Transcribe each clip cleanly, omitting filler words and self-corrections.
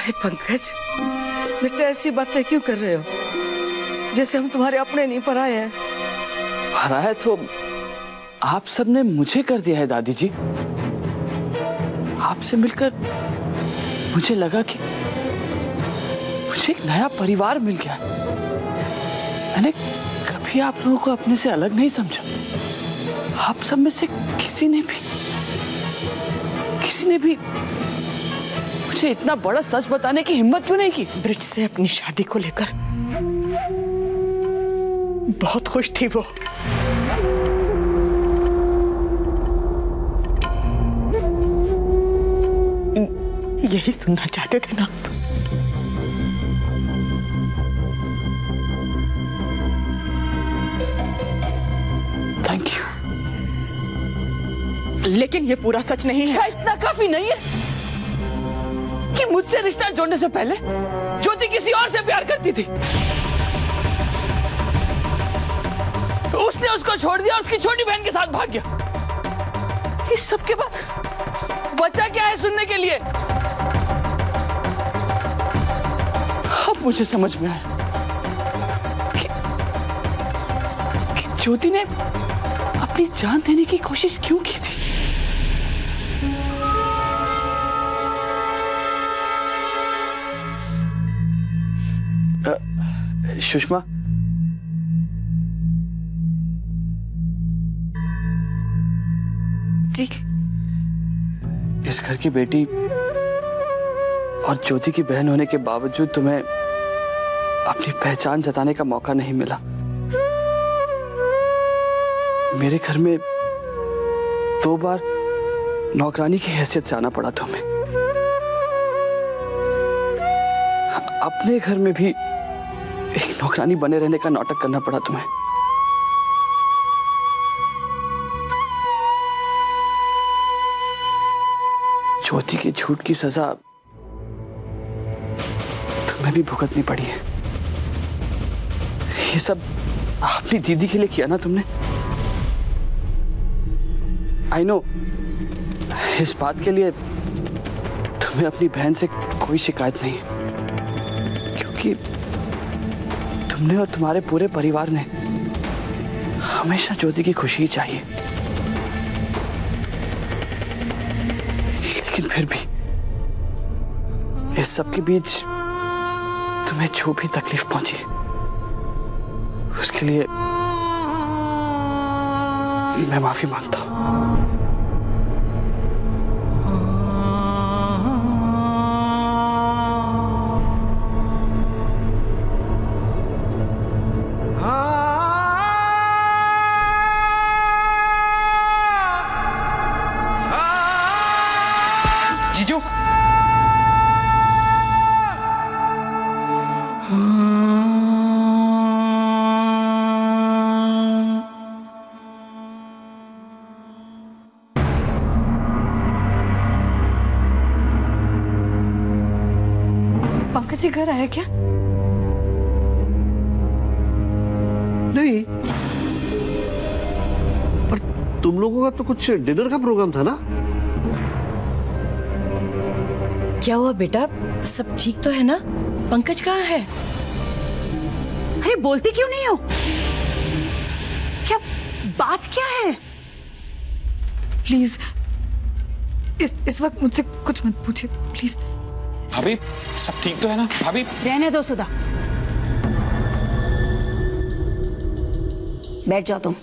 अरे पंकज, बेटा ऐसी बातें क्यों कर रहे हो? जैसे हम तुम्हारे अपने नहीं पराए हैं। पराया तो आप सबने मुझे कर दिया है दादी जी। आपसे मिलकर मुझे लगा कि मुझे एक नया परिवार मिल गया। मैंने कभी आप लोगों को अपने से अलग नहीं समझा। आप सब में से किसी ने भी मुझे इतना बड़ा सच बताने की हिम्मत क्यों नहीं की? ब्रिज से अपनी शादी को लेकर बहुत खुश थी वो। यही सुनना चाहते थे ना? Thank you. लेकिन ये पूरा सच नहीं है। क्या इतना काफी नहीं है कि मुझसे रिश्ता जोड़ने से पहले ज्योति किसी और से प्यार करती थी? उसने उसको छोड़ दिया और उसकी छोटी बहन के साथ भाग गया। इस सब के बाद बचा क्या है सुनने के लिए? अब मुझे समझ में आया कि ज्योति ने अपनी जान देने की कोशिश क्यों की थी। सुषमा, जी। इस घर की बेटी और ज्योति की बहन होने के बावजूद तुम्हें अपनी पहचान जताने का मौका नहीं मिला। मेरे घर में 2 बार नौकरानी की हैसियत से आना पड़ा तुम्हें। अपने घर में भी एक नौकरानी बने रहने का नाटक करना पड़ा तुम्हें। ज्योति के झूठ की सजा तुम्हें भी भुगतनी पड़ी है। ये सब अपनी दीदी के लिए किया ना तुमने? आई नो, इस बात के लिए तुम्हें अपनी बहन से कोई शिकायत नहीं है, क्योंकि तुमने और तुम्हारे पूरे परिवार ने हमेशा ज्योति की खुशी चाहिए। लेकिन फिर भी इस सब के बीच तुम्हें जो भी तकलीफ पहुंची उसके लिए मैं माफी मांगता हूं। जीजू, पंकज जी घर आया क्या? नहीं, पर तुम लोगों का तो कुछ डिनर का प्रोग्राम था ना? क्या हुआ बेटा, सब ठीक तो है ना? पंकज कहाँ है? अरे बोलती क्यों नहीं हो? क्या बात क्या है? प्लीज इस वक्त मुझसे कुछ मत पूछिए प्लीज। भाभी, सब ठीक तो है ना? भाभी रहने दो सुधा, बैठ जाओ तुम।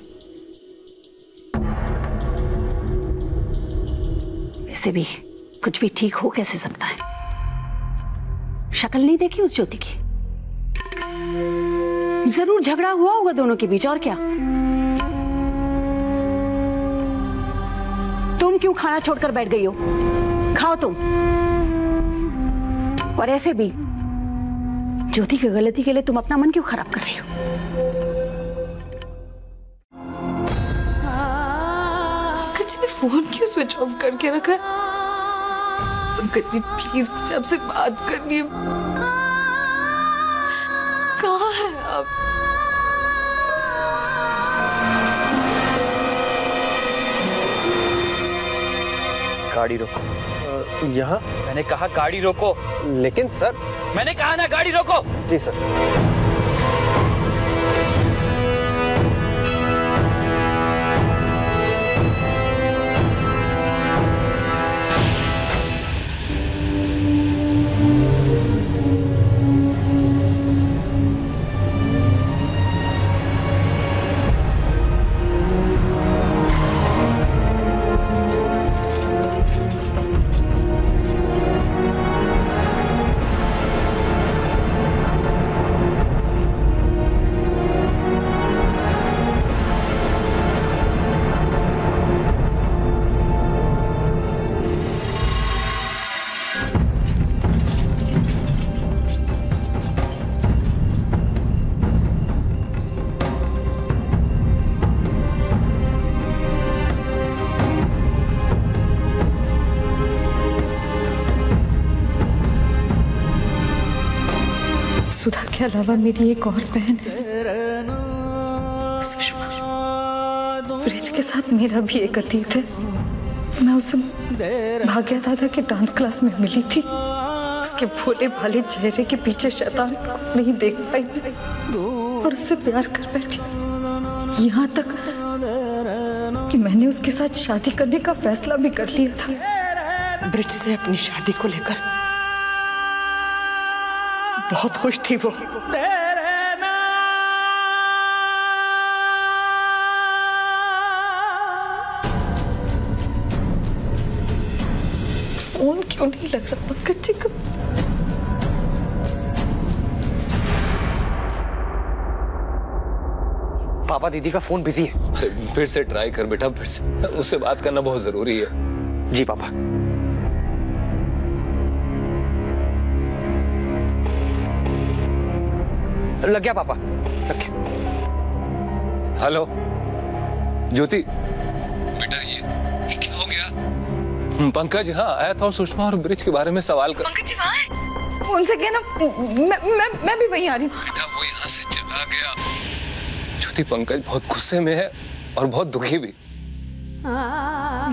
वैसे भी कुछ भी ठीक हो कैसे सकता है? शक्ल नहीं देखी उस ज्योति की? जरूर झगड़ा हुआ होगा दोनों के बीच, और क्या? तुम क्यों खाना छोड़कर बैठ गई हो? खाओ तुम। और ऐसे भी ज्योति की गलती के लिए तुम अपना मन क्यों खराब कर रही हो? पंकज जी ने फोन क्यों स्विच ऑफ करके रखा है? पंकज जी प्लीज मुझे आपसे बात करनी है। कहाँ हैं आप? गाड़ी रोको। यहाँ? मैंने कहा गाड़ी रोको। लेकिन सर। मैंने कहा ना गाड़ी रोको। जी सर। सुधा के अलावा मेरी एक और बहन है, सुषमा। ब्रिज के साथ मेरा भी एक अतीत है। मैं उसे भाग्या दादा के डांस क्लास में मिली थी। उसके भोले भाले चेहरे के पीछे शैतान को नहीं देख पाई मैं और उससे प्यार कर बैठी। यहाँ तक कि मैंने उसके साथ शादी करने का फैसला भी कर लिया था। ब्रिज से अपनी शादी को लेकर बहुत खुश थी वो। फोन क्यों नहीं लग रहा पंकज जी का? पापा दीदी का फोन बिजी है। अरे फिर से ट्राई कर बेटा, फिर से उससे बात करना बहुत जरूरी है। जी पापा। लग गया पापा, लग गया। हेलो ज्योति बेटा, ये क्या हो गया? पंकज हाँ आया था और सुषमा और ब्रिज के बारे में सवाल कर। पंकज जी वहाँ है? उनसे कहना मैं भी वहीं आ रही हूँ। बेटा वो यहाँ से चला गया। ज्योति पंकज बहुत गुस्से में है और बहुत दुखी भी।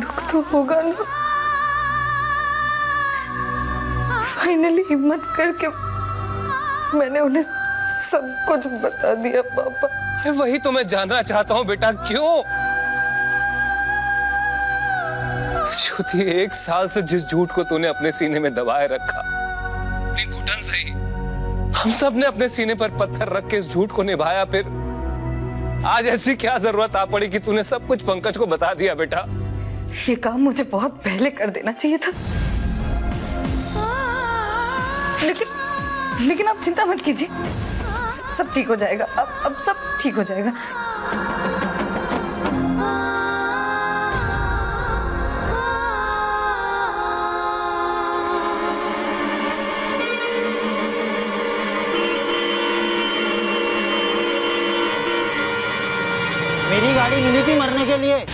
दुख तो होगा ना। फाइनली हिम्मत करके मैंने उन्हें सब कुछ बता दिया पापा। अरे वही तो मैं जानना चाहता हूँ बेटा, क्यों? ज्योति 1 साल से जिस झूठ को तूने अपने सीने में दबाए रखा, घुटन सही, हम सब ने अपने सीने पर पत्थर रख के इस झूठ को निभाया, फिर आज ऐसी क्या जरूरत आ पड़ी कि तूने सब कुछ पंकज को बता दिया बेटा? ये काम मुझे बहुत पहले कर देना चाहिए था। लेकिन आप चिंता मत कीजिए, सब ठीक हो जाएगा। अब सब ठीक हो जाएगा। मेरी गाड़ी मिली थी मरने के लिए।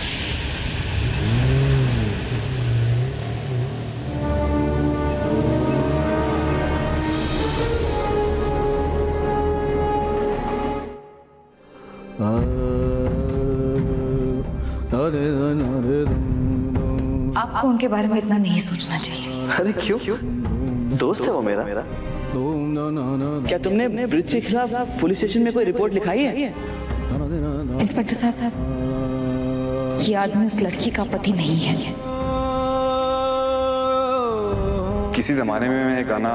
आपको उनके बारे में इतना नहीं सोचना चाहिए। अरे क्यों? दोस्त है वो मेरा। क्या तुमने ब्रिज के खिलाफ पुलिस स्टेशन में कोई रिपोर्ट लिखाई है? इंस्पेक्टर साहब, ये आदमी उस लड़की का पति नहीं है। किसी जमाने में मैं एक गाना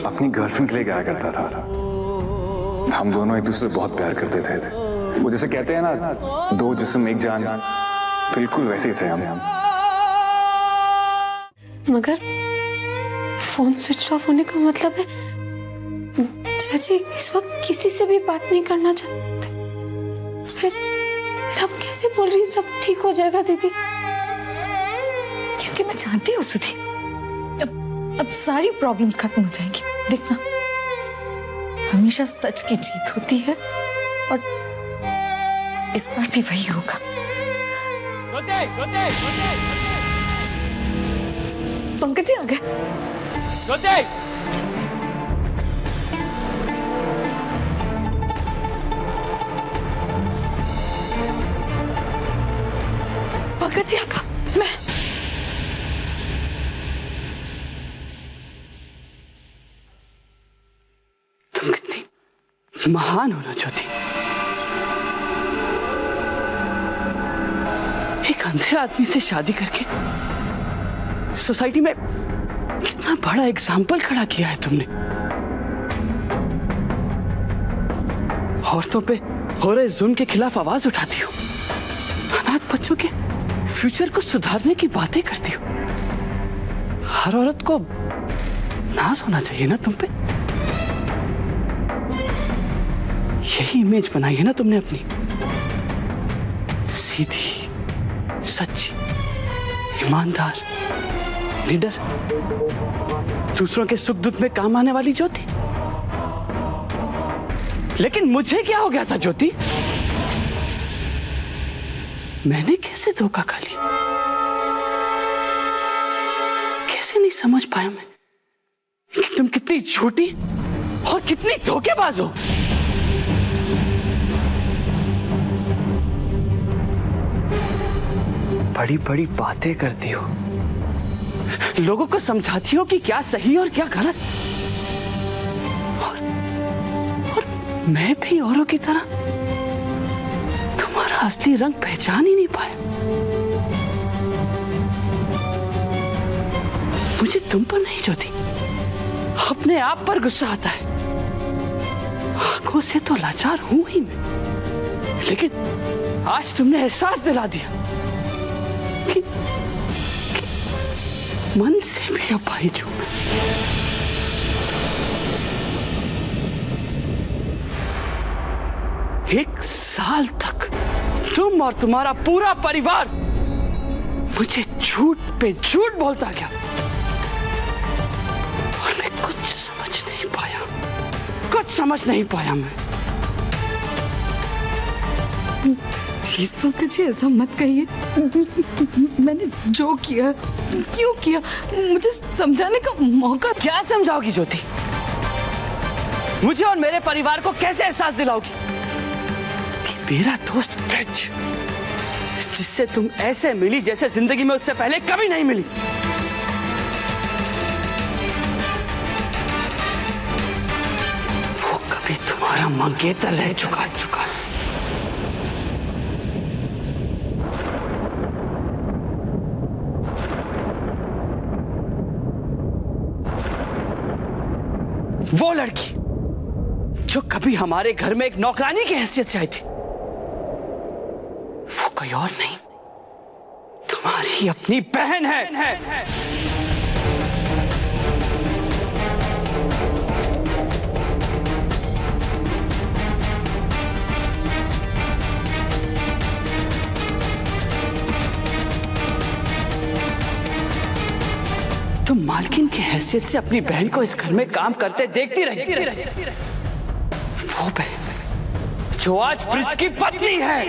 अपनी गर्लफ्रेंड के लिए गाया करता था। हम दोनों एक दूसरे से बहुत प्यार करते थे। वो जैसे कहते हैं ना, 2 जिस्म एक जान, बिल्कुल वैसे ही थे हम। मगर फोन स्विच ऑफ होने का मतलब है चाची इस वक्त किसी से भी बात नहीं करना चाहते। फिर अब कैसे बोल रही है सब ठीक हो जाएगा दीदी? क्योंकि मैं जानती हूँ सुधी, अब सारी प्रॉब्लम्स खत्म हो जाएंगी। देखना, हमेशा सच की जीत होती है और इस बार भी वही होगा। पंकज जी आ गए। पंकज जी आपका महान होना ज्योति। एक अंधे आदमी से शादी करके सोसाइटी में कितना बड़ा एग्जाम्पल खड़ा किया है तुमने। औरतों पे हो रहे जुल्म के खिलाफ आवाज उठाती हो, अनाथ बच्चों के फ्यूचर को सुधारने की बातें करती हो। हर औरत को नाज होना चाहिए ना तुम पे। यही इमेज बनाई है ना तुमने अपनी, सीधी, सच्ची, ईमानदार, लीडर, दूसरों के सुख दुख में काम आने वाली ज्योति। लेकिन मुझे क्या हो गया था ज्योति? मैंने कैसे धोखा खा लिया? कैसे नहीं समझ पाया मैं कि तुम कितनी झूठी और कितनी धोखेबाज हो। बड़ी बड़ी बातें करती हो, लोगों को समझाती हो कि क्या सही और क्या गलत, और मैं भी औरों की तरह तुम्हारा असली रंग पहचान ही नहीं पाया। मुझे तुम पर नहीं ज्योति, अपने आप पर गुस्सा आता है। आंखों से तो लाचार हूं ही मैं, लेकिन आज तुमने एहसास दिला दिया कि मन से भी अपाहिज हूं मैं। एक साल तक तुम और तुम्हारा पूरा परिवार मुझे झूठ पे झूठ बोलता गया और मैं कुछ समझ नहीं पाया मैं। प्लीज पंकज जी ऐसा मत कहिए। मैंने जो किया, क्यों किया, मुझे समझाने का मौका। क्या समझाओगी ज्योति? मुझे और मेरे परिवार को कैसे एहसास दिलाओगी कि मेरा दोस्त ब्रिज, जिससे तुम ऐसे मिली जैसे जिंदगी में उससे पहले कभी नहीं मिली, वो कभी तुम्हारा मंगेतर रह चुका है। वो लड़की जो कभी हमारे घर में एक नौकरानी की हैसियत से आई थी, वो कोई और नहीं, तुम्हारी अपनी बहन है। तुम मालकिन की हैसियत से अपनी बहन को इस घर में काम करते देखती रही। वो बहन जो आज ब्रिज की पत्नी है।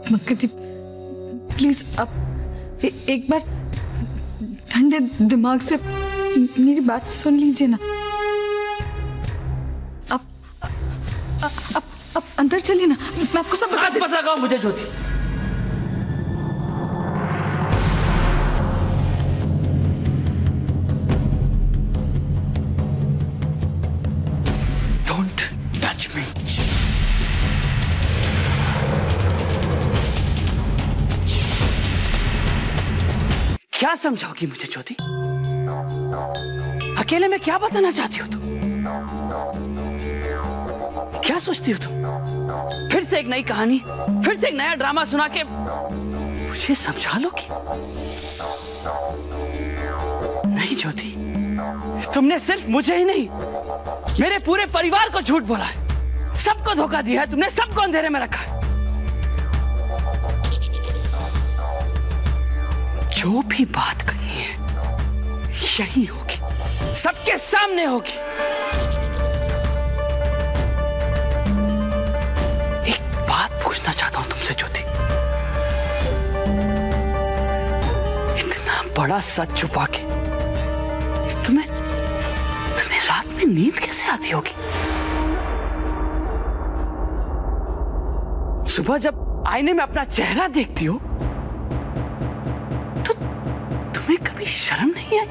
पंकज जी प्लीज आप एक बार ठंडे दिमाग से मेरी बात सुन लीजिए ना। आप अंदर चलिए ना, मैं आपको सब पता लगाओ मुझे ज्योति। Don't touch me. क्या समझाओगी मुझे ज्योति? अकेले में क्या बताना चाहती हो तुम? क्या सोचती हो तुम? फिर से एक नई कहानी, फिर से एक नया ड्रामा सुना के मुझे समझा लोगी? नहीं ज्योति, तुमने सिर्फ मुझे ही नहीं, मेरे पूरे परिवार को झूठ बोला है, सबको धोखा दिया है तुमने, सबको अंधेरे में रखा है। जो भी बात करनी है यही होगी, सबके सामने होगी। एक बात पूछना चाहता हूं तुमसे ज्योति, इतना बड़ा सच छुपा के तुम्हें रात में तुम्हें नींद कैसे आती होगी? सुबह जब आईने में अपना चेहरा देखती हो तो तुम्हें कभी शर्म नहीं आई?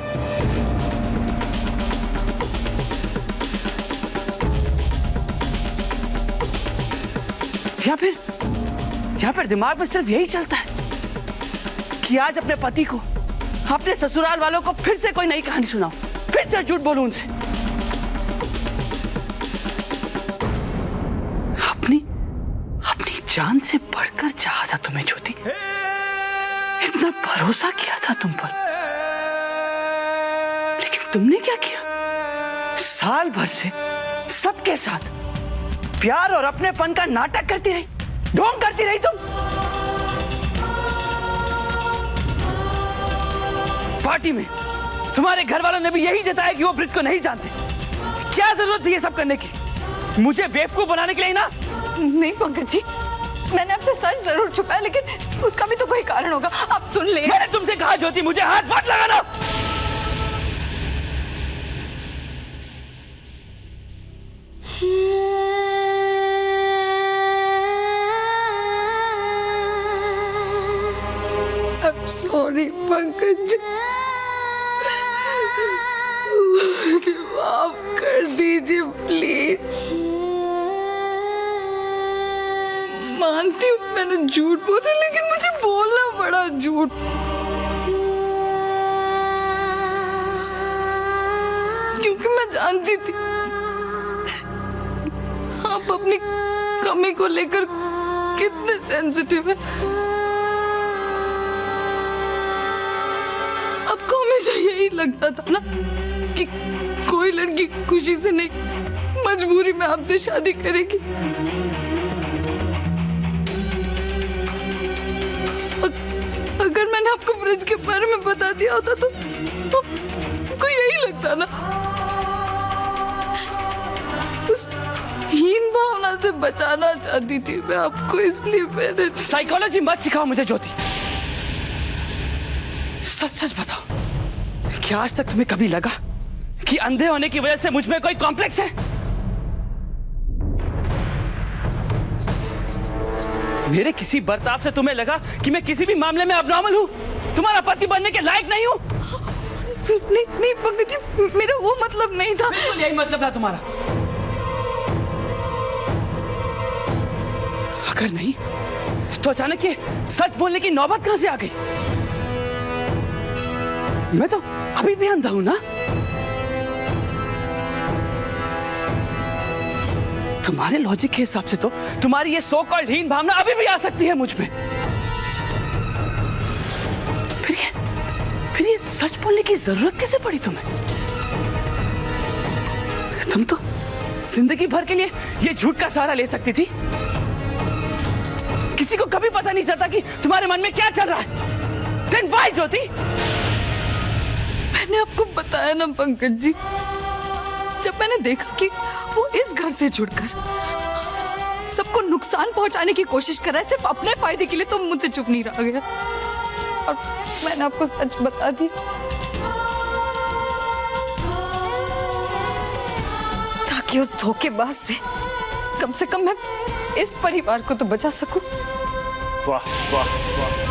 या फिर दिमाग में सिर्फ यही चलता है कि आज अपने पति को, अपने ससुराल वालों को फिर से कोई नई कहानी सुनाओ, फिर से झूठ बोलूं उनसे। अपनी जान से बढ़कर चाहा था तुम्हें ज्योति, इतना भरोसा किया था तुम पर, लेकिन तुमने क्या किया? साल भर से सबके साथ प्यार और अपनेपन का नाटक करती रही, ढोंग करती रही तुम। पार्टी में तुम्हारे घर वालों ने भी यही जताया कि वो ब्रिज को नहीं जानते। क्या जरूरत थी ये सब करने की? मुझे बेवकूफ बनाने के लिए ना? नहीं पंकज जी, मैंने आपसे सच जरूर छुपाया, लेकिन उसका भी तो कोई कारण होगा। आप सुन ले। मैंने तुमसे कहा ज्योति, मुझे हाथ मत लगाना। सॉरी पंकज, मुझे माफ कर दीजिए प्लीज। मानती हूँ मैंने झूठ बोला, लेकिन मुझे बोलना पड़ा झूठ। क्योंकि मैं जानती थी आप अपनी कमी को लेकर कितने सेंसिटिव है। आपको हमेशा यही लगता था ना कि कोई लड़की खुशी से नहीं, मजबूरी में आपसे शादी करेगी। अगर मैंने आपको ब्रिज के बारे में बता दिया होता तो आपको यही लगता ना। उस हीन भावना से बचाना चाहती थी मैं आपको, इसलिए मैंने। साइकोलॉजी मत सिखाओ मुझे ज्योति, सच सच बताओ, क्या आज तक तुम्हें कभी लगा कि अंधे होने की वजह से मुझ में कोई कॉम्प्लेक्स है? मेरे किसी बर्ताव से तुम्हें लगा कि मैं किसी भी मामले में अबनॉर्मल हूं, तुम्हारा पति बनने के लायक नहीं हूं? नहीं पंकज जी, मेरा वो मतलब नहीं था। बिल्कुल यही मतलब था तुम्हारा। अगर नहीं तो अचानक ये सच बोलने की नौबत कहां से आ गई? मैं तो अभी भी अंधा हूं ना। तुम्हारे लॉजिक के हिसाब से तो तुम्हारी ये सो कॉल्ड हीन भावना अभी भी आ सकती है मुझ में। फिर ये सच बोलने की जरूरत कैसे पड़ी तुम्हें? तुम तो जिंदगी भर के लिए ये झूठ का सहारा ले सकती थी। किसी को कभी पता नहीं चलता कि तुम्हारे मन में क्या चल रहा है। Then why, ज्योति? मैंने आपको बताया ना पंकज जी, जब मैंने देखा कि वो इस घर से जुड़कर सबको नुकसान पहुंचाने की कोशिश कर रहा है सिर्फ अपने फायदे के लिए, तो मुझसे चुप नहीं रह गया और मैंने आपको सच बता दी ताकि उस धोखेबाज से कम मैं इस परिवार को तो बचा सकूं। वाह वाह वाह।